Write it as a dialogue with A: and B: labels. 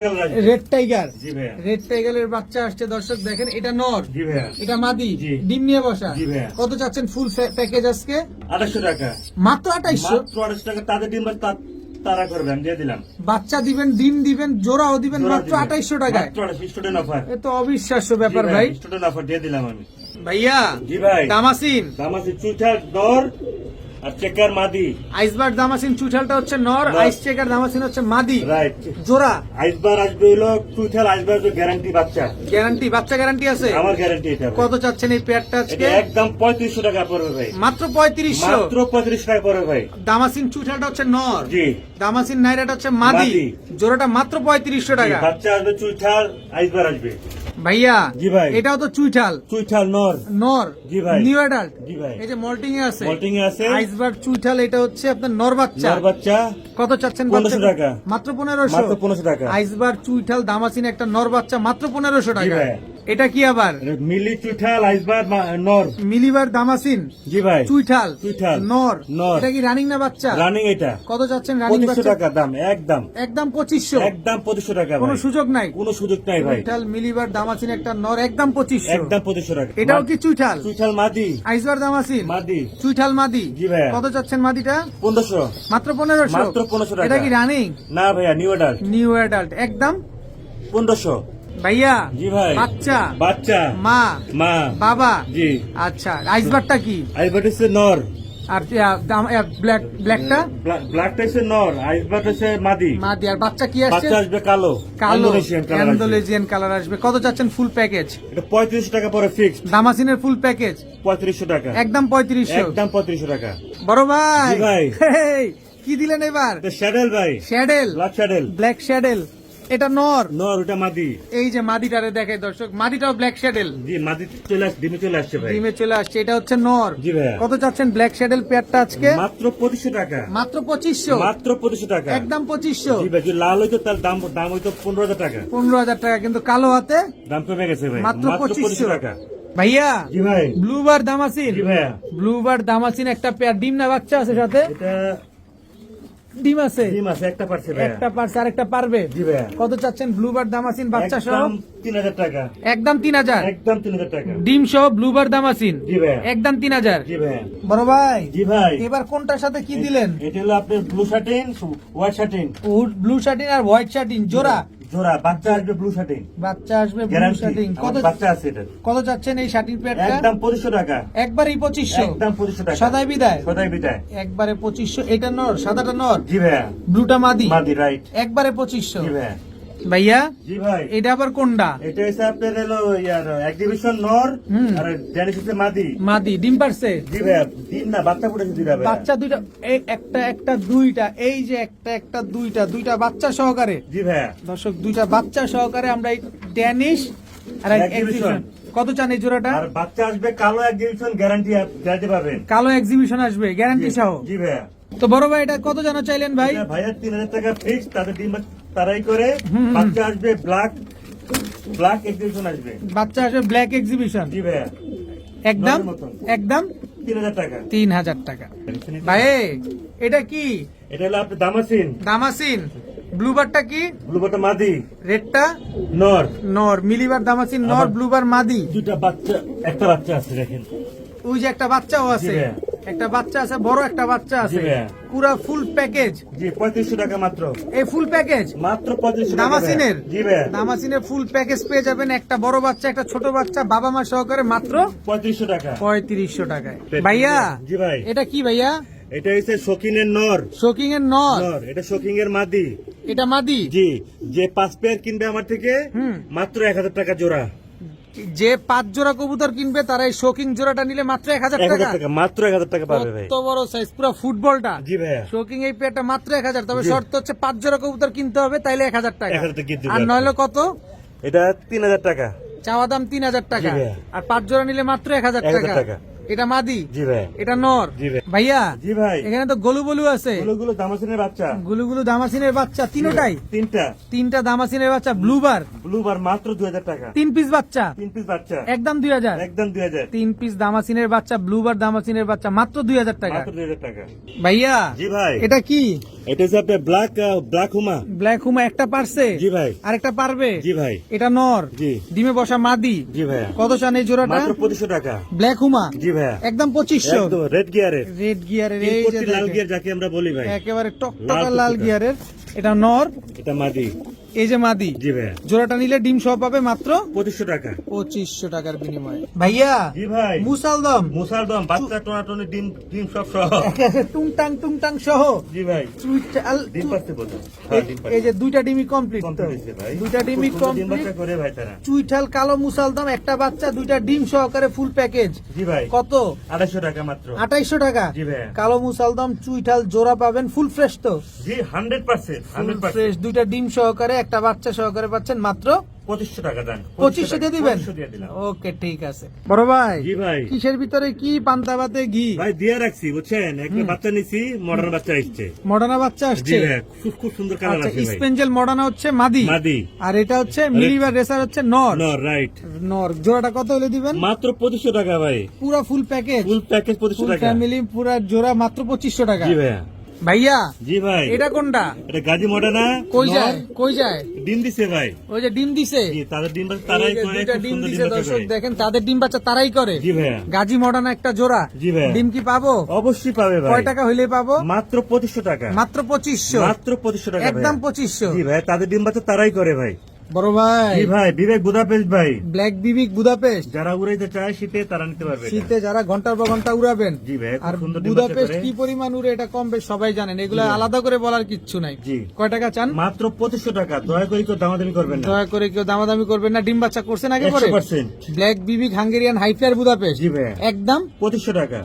A: Red tiger red টাইগারের বাচ্চা আসছে দর্শক দেখেন, এটা নর, এটা মাদি, ডিম নিয়ে বসা। কত চাচ্ছেন ফুল প্যাকেজ আজকে?
B: 2800 টাকা
A: মাত্র 2800
B: টাকা। তাদের ডিম তারা করবেন, দিয়ে দিলাম।
A: বাচ্চা দিবেন, ডিম দিবেন, জোড়াও দিবেন মাত্র 2800 টাকায়।
B: স্টুডেন্ট অফার,
A: এ তো অবিশ্বাস্য ব্যাপার ভাই।
B: স্টুডেন্ট অফার দিয়ে দিলাম আমি
A: ভাইয়া।
B: জি ভাই।
A: দামাসিন
B: চুইঠাল নর আর চেকার মাদি।
A: আইসবার দামাসিন চুইঠালটা হচ্ছে নর, আইস চেকার দামাসিন হচ্ছে মাদি।
B: রাইট,
A: জোড়া।
B: আইসবার আসবে হলো চুইঠাল, আইসবার গ্যারান্টি বাচ্চা।
A: গ্যারান্টি, বাচ্চা গ্যারান্টি আছে?
B: আমার গ্যারান্টি এটা।
A: কত চাচ্ছেন এই পেয়ারটা আজকে?
B: একদম 3500 টাকা পড়বে ভাই।
A: মাত্র 3500?
B: মাত্র 35 টাকা পড়বে ভাই।
A: দামাসিন চুইঠালটা হচ্ছে নর,
B: জি।
A: দামাসিন নাইরাটা হচ্ছে মাদি। জোড়াটা মাত্র 3500 টাকা।
B: বাচ্চা আসবে চুইঠাল, আইসবার আসবে।
A: ভাইয়া
B: জি ভাই।
A: এটাও তো চুইঠাল,
B: চুইঠাল নর।
A: নর।
B: জি ভাই।
A: New adult.
B: জি ভাই।
A: এই যে মল্টিং এ আছে,
B: মল্টিং এ আছে।
A: আইসবার চুইঠাল, এটা হচ্ছে আপনার নর বাচ্চা।
B: নর বাচ্চা।
A: কত চাচ্ছেন?
B: 1500 টাকা।
A: মাত্র 1500?
B: মাত্র 1500 টাকা।
A: আইসবার চুইঠাল দামাসিন একটা নর বাচ্চা মাত্র 1500
B: জি
A: টাকা।
B: ভাই।
A: এটা কি আবার?
B: মিলি চুইঠাল, আইসবার নর।
A: মিলিবার দামাসিন
B: জি ভাই।
A: চুইঠাল
B: চুইঠাল
A: নর।
B: নর।
A: এটা কি রানিং না বাচ্চা?
B: রানিং। এটা
A: কত চাচ্ছেন রানিং
B: 2500
A: বাচ্চা?
B: টাকা দাম। একদম
A: একদম 2500?
B: একদম 2500 টাকা ভাই।
A: কোনো সুযোগ নাই?
B: কোনো সুযোগ নাই ভাই।
A: চুইঠাল মিলিবার দামাসিন একটা নর, একদম 2500?
B: একদম 2500 টাকা।
A: এটাও কি চুইঠাল?
B: চুইঠাল মাদি।
A: আইসবার দামাসিন
B: মাদি।
A: চুইঠাল মাদি।
B: জি ভাইয়া।
A: কত চাচ্ছেন মাদিটা?
B: 1500।
A: মাত্র 1500?
B: মাত্র 1500 টাকা।
A: এটা কি রানিং?
B: না ভাইয়া, নিউ অ্যাডাল্ট।
A: নিউ অ্যাডাল্ট, একদম
B: 1500।
A: ভাইয়া।
B: জি ভাই।
A: বাচ্চা,
B: বাচ্চা,
A: মা,
B: মা,
A: বাবা।
B: জি।
A: আচ্ছা, আইসবারটা কি?
B: আইসবার হচ্ছে নর।
A: আর ব্ল্যাকটা?
B: ব্ল্যাকটা হচ্ছে নর, আইসবার হচ্ছে মাদি।
A: মাদি। আর বাচ্চা কি আসছে?
B: বাচ্চা আসবে কালো।
A: কালো
B: ইন্দোনেশিয়ান কালার আসবে।
A: ইন্দোনেশিয়ান কালার আসবে। কত চাচ্ছেন ফুল প্যাকেজ?
B: এটা 3500 টাকা পরে ফিক্সড।
A: দামাসিনের ফুল প্যাকেজ
B: 3500 টাকা।
A: একদম 3500?
B: একদম 3500 টাকা।
A: বড় ভাই।
B: জি ভাই।
A: হেই, কি দিলেন এবার?
B: শ্যাডেল ভাই।
A: শ্যাডেল,
B: ব্ল্যাক শ্যাডেল।
A: ব্ল্যাক শ্যাডেল। এটা নর?
B: নর, ওটা মাদি।
A: এই যে মাদিটারে দেখে দর্শক, মাদিটাও ব্ল্যাক শ্যাডেল।
B: জি, মাদি ডিমে চলে আসছে ভাই।
A: ডিমে চলে আসছে। এটা হচ্ছে নর।
B: জি ভাই।
A: কত চাচ্ছেন ব্ল্যাক শ্যাডেল পেয়ারটা আজকে?
B: মাত্র 2500 টাকা।
A: মাত্র 2500?
B: মাত্র 2500 টাকা।
A: একদম 2500?
B: জি ভাই, যদি লাল হইতো তার দাম হইতো 15000 টাকা।
A: 15000 টাকা, কিন্তু কালো হাতে
B: দাম কমে গেছে ভাই।
A: মাত্র 2500
B: টাকা।
A: ভাইয়া।
B: জি ভাই।
A: ব্লুবার দামাসিন।
B: জি ভাইয়া।
A: ব্লুবার দামাসিন একটা পেয়ার, ডিম না বাচ্চা আছে সাথে?
B: এটা
A: ডিম আছে?
B: ডিম আছে, একটা পারছে ভাই।
A: একটা পারছে, আরেকটা পারবে?
B: জি ভাইয়া।
A: কত চাচ্ছেন ব্লুবার দামাসিন বাচ্চা সহ?
B: একদম 3000 টাকা।
A: একদম 3000?
B: একদম 3000 টাকা।
A: ডিম সহ ব্লুবার দামাসিন
B: জি ভাইয়া।
A: একদম 3000?
B: জি ভাইয়া।
A: বড় ভাই।
B: জি ভাই।
A: এবার কোনটার সাথে কি দিলেন?
B: এটা হলো আপনার blue shirting, white shirting.
A: Blue shirting আর হোয়াইট শার্টিন জোড়া?
B: জোড়া। বাচ্চা আসবে ব্লু শার্টিন।
A: বাচ্চা আসবে ব্লু
B: গ্যারান্টি।
A: শার্টিন। কত
B: বাচ্চা আছে এটা।
A: কত চাচ্ছেন এই শার্টিন পেয়ারটা?
B: একদম 2500 টাকা।
A: একবারই 2500?
B: একদম 2500 টাকা।
A: সদাই বিদায়?
B: সদাই বিদায়।
A: একবারে 2500। এটা নর, সাদাটা নর,
B: জি ভাইয়া।
A: ব্লুটা মাদি।
B: মাদি, রাইট।
A: একবারে 2500?
B: জি ভাইয়া।
A: ভাইয়া
B: জি ভাই।
A: এটা আবার কোনটা?
B: এটা হচ্ছে আপনার হলো এক্সিবিশন নর আর ড্যানিশ হচ্ছে মাদি।
A: মাদি। ডিম পারছে?
B: জি ভাইয়া। দিন না, বাচ্চা ফুটেছে দুইটা ভাইয়া।
A: বাচ্চা দুইটা? একটা দুইটা, এই যে একটা দুইটা বাচ্চা সহকারে।
B: জি ভাইয়া।
A: দর্শক দুইটা বাচ্চা সহকারে আমরা এই ড্যানিশ আর এক্সিবিশন। কত চান এই জোড়াটা?
B: আর বাচ্চা আসবে কালো এক্সিবিশন, গ্যারান্টি পাবেন।
A: কালো এক্সিবিশন আসবে গ্যারান্টি সহ?
B: জি ভাইয়া।
A: তো বড় ভাই এটা কত জানা চাইলেন ভাই?
B: ভাইয়া 3000 টাকা ফিক্স। তাদের ডিম তারাই করে। বাচ্চা আসবে ব্ল্যাক এক্সিবিশন আসবে।
A: বাচ্চা আসবে ব্ল্যাক এক্সিবিশন?
B: জি ভাইয়া।
A: একদম
B: নরের মতন।
A: একদম
B: 3000 টাকা।
A: 3000 টাকা। ভাই এটা কি?
B: এটা হলো আপনার দামাসিন।
A: দামাসিন। ব্লুবারটা কি?
B: ব্লুবারটা মাদি।
A: রেডটা
B: নর।
A: নর। মিলিবার দামাসিন নর, ব্লুবার মাদি।
B: দুটা বাচ্চা, একটা বাচ্চা আছে দেখেন।
A: ওই যে একটা বাচ্চাও আছে?
B: জি ভাইয়া।
A: একটা বাচ্চা আছে, বড় একটা বাচ্চা
B: জি
A: আছে।
B: ভাইয়া।
A: পুরা ফুল প্যাকেজ?
B: জি, 3500 টাকা মাত্র।
A: এই ফুল প্যাকেজ
B: মাত্র 3500 টাকা।
A: দামাসিনের?
B: জি ভাইয়া।
A: দামাসিনের ফুল প্যাকেজ পেয়ে যাবেন, একটা বড় বাচ্চা, একটা ছোট বাচ্চা, বাবা মা সহকারে মাত্র
B: 3500 টাকা।
A: 3500 টাকায়। ভাইয়া
B: জি ভাই।
A: এটা কি ভাইয়া?
B: এটা হচ্ছে শৌখিনের নর।
A: শোকিং এর নর?
B: নর। এটা শৌখিং এর মাদি।
A: এটা মাদি?
B: জি। যে 5 পেয়ার কিনবে আমার থেকে মাত্র 1000 টাকা জোড়া।
A: যে 5 জোড়া কবুতর কিনবে তারা এই শোকিং জোড়াটা নিলে মাত্র 1000 টাকা?
B: মাত্র 1000 টাকা পাবে ভাই।
A: কত বড় সাইজ, পুরো ফুটবলটা।
B: জি ভাইয়া।
A: শোকিং এই পেয়ারটা মাত্র 1000। তবে শর্ত হচ্ছে 5 জোড়া কবুতর কিনতে হবে, তাইলে 1000 টাকা।
B: 1000 টাকা কিনতে হবে।
A: আর নইলে কত?
B: এটা 3000 টাকা।
A: চাওয়া দাম 3000 টাকা।
B: জি ভাইয়া।
A: আর 5 জোড়া নিলে মাত্র 1000
B: 1000
A: টাকা।
B: টাকা।
A: এটা মাদি?
B: জি ভাই।
A: এটা নর?
B: জি ভাই।
A: ভাইয়া
B: জি ভাই।
A: এখানে তো গলু বলু আছে।
B: গুলো দামাসিনের বাচ্চা।
A: গুলুগুলু দামাসিনের বাচ্চা তিনটাই?
B: তিনটা
A: দামাসিনের বাচ্চা। ব্লুবার?
B: ব্লুবার মাত্র 2000 টাকা।
A: 3 পিস বাচ্চা?
B: 3 পিস বাচ্চা।
A: একদম 2000?
B: একদম 2000।
A: 3 পিস দামাসিনের বাচ্চা, ব্লুবার দামাসিনের বাচ্চা মাত্র 2000 টাকা।
B: মাত্র 2000 টাকা।
A: ভাইয়া
B: জি ভাই।
A: এটা কি?
B: এটা হচ্ছে আপনার ব্ল্যাক হুমা।
A: ব্ল্যাক হুমা একটা পারছে,
B: জি ভাই।
A: আরেকটা পারবে।
B: জি ভাই।
A: এটা নর,
B: জি।
A: ডিমে বসা মাদি।
B: জি ভাইয়া।
A: কত চান এই জোড়াটা?
B: মাত্র 2500 টাকা।
A: ব্ল্যাক হুমা
B: জি ভাইয়া।
A: একদম 2500।
B: একদম রেড গিয়ারের।
A: রেড গিয়ারের, এই যে
B: লাল
A: দেখেন,
B: গিয়ার যাকে আমরা বলি ভাই।
A: একেবারে টকটকা
B: লাল
A: লাল
B: টুকটুকা।
A: গিয়ারের। এটা নর,
B: এটা মাদি।
A: এই যে মাদি।
B: জি ভাইয়া।
A: জোড়াটা নিলে ডিম সহ পাবে মাত্র
B: 2500 টাকা।
A: 2500 টাকার বিনিময়ে। ভাইয়া
B: জি ভাই।
A: মুসালদম
B: মুসালদম বাচ্চা টোনাটনি ডিম সব সহ।
A: টুংটাং সহ।
B: জি ভাই।
A: চুইটাল-
B: ডিম পারতে বলতো। হ্যাঁ, ডিম পারতে।
A: এই যে দুইটা ডিমই কমপ্লিট।
B: কমপ্লিট হয়েছে ভাই।
A: দুইটা ডিমই
B: খুব সুন্দর ডিম
A: কমপ্লিট।
B: বাচ্চা করে ভাই তারা।
A: চুইঠাল কালো মুসালদম, একটা বাচ্চা, দুইটা ডিম সহকারে ফুল প্যাকেজ।
B: জি ভাই।
A: কত?
B: 2800 টাকা মাত্র।
A: 2800 টাকা।
B: জি ভাইয়া।
A: কালো মুসালদম চুইঠাল জোড়া পাবেন ফুল ফ্রেশ তো?
B: জি 100%।
A: ফুল
B: 100%।
A: ফ্রেশ, দুইটা ডিম সহকারে, একটা বাচ্চা সহকারে পাচ্ছেন মাত্র
B: 2500 টাকা দেন।
A: 2500 দিয়ে দিবেন?
B: 2500 দিয়ে দিলাম।
A: ওকে, ঠিক আছে। বড় ভাই,
B: জি ভাই।
A: কিসের ভিতরে কি পান্তা ভাতে ঘি?
B: ভাই দিয়ে রাখছি বুঝছেন, একটা বাচ্চা নিছি, মডার্ন বাচ্চা আসছে।
A: মডার্না বাচ্চা
B: জি
A: আসছে।
B: ভাই, খুব সুন্দর কালার
A: আচ্ছা,
B: আছে ভাই।
A: স্পেঞ্জেল মডার্না হচ্ছে মাদি,
B: মাদি।
A: আর এটা হচ্ছে মিলিবার রেসার হচ্ছে নর।
B: No right.
A: নর জোড়াটা কত হলে দিবেন?
B: মাত্র 2500 টাকা ভাই।
A: পুরা ফুল প্যাকেজ,
B: ফুল প্যাকেজ 2500
A: ফুল
B: টাকা।
A: ফ্যামিলি পুরা জোড়া মাত্র 2500 টাকা।
B: জি ভাইয়া।
A: ভাইয়া
B: জি ভাই।
A: এটা কোনটা?
B: এটা গাজী মডার্না।
A: কই যায়? কই যায়?
B: ডিম দিছে ভাই।
A: ওই যে ডিম দিছে।
B: জি, তাদের ডিম বাচ্চা তারাই
A: এই যে
B: করে,
A: দুইটা
B: খুব
A: ডিম
B: সুন্দর
A: দিছে
B: ডিম বাচ্চা
A: দর্শক
B: করে।
A: দেখেন, তাদের ডিম বাচ্চা তারাই করে।
B: জি ভাইয়া।
A: গাজী মডার্না একটা জোড়া।
B: জি ভাইয়া।
A: ডিম কি পাবো?
B: অবশ্যই পাবে ভাই।
A: কয় টাকা হইলে পাবো?
B: মাত্র 2500 টাকা।
A: মাত্র 2500।
B: মাত্র 2500 টাকা
A: একদম
B: ভাইয়া।
A: 2500।
B: জি ভাই, তাদের ডিম বাচ্চা তারাই করে ভাই।
A: বড় ভাই,
B: জি ভাই, বিবেক বুদাপেস্ট ভাই।
A: ব্ল্যাক বিবিক বুদাপেস্ট।
B: যারা উড়াইতে চায় শীতে তারা নিতে পারবে এটা।
A: শীতে যারা ঘন্টার পর ঘন্টা উড়াবেন।
B: জি ভাই, খুব
A: আর
B: সুন্দর ডিম বাচ্চা
A: বুদাপেস্ট
B: করে।
A: কি পরিমাণ উড়ে এটা কম বেশ সবাই জানেন, এগুলো
B: জি ভাই।
A: আলাদা করে বলার কিচ্ছু নাই।
B: জি।
A: কয় টাকা চান?
B: মাত্র 2500 টাকা। দয়া করে কেউ দামাদামি করবেন না।
A: দয়া করে কেউ দামাদামি করবেন না। ডিম বাচ্চা করছেন আগে পরে?
B: 100%।
A: ব্ল্যাক বিবিক হাঙ্গেরিয়ান হাইফ্লার বুদাপেস্ট।
B: জি ভাই।
A: একদম
B: 2500 টাকা।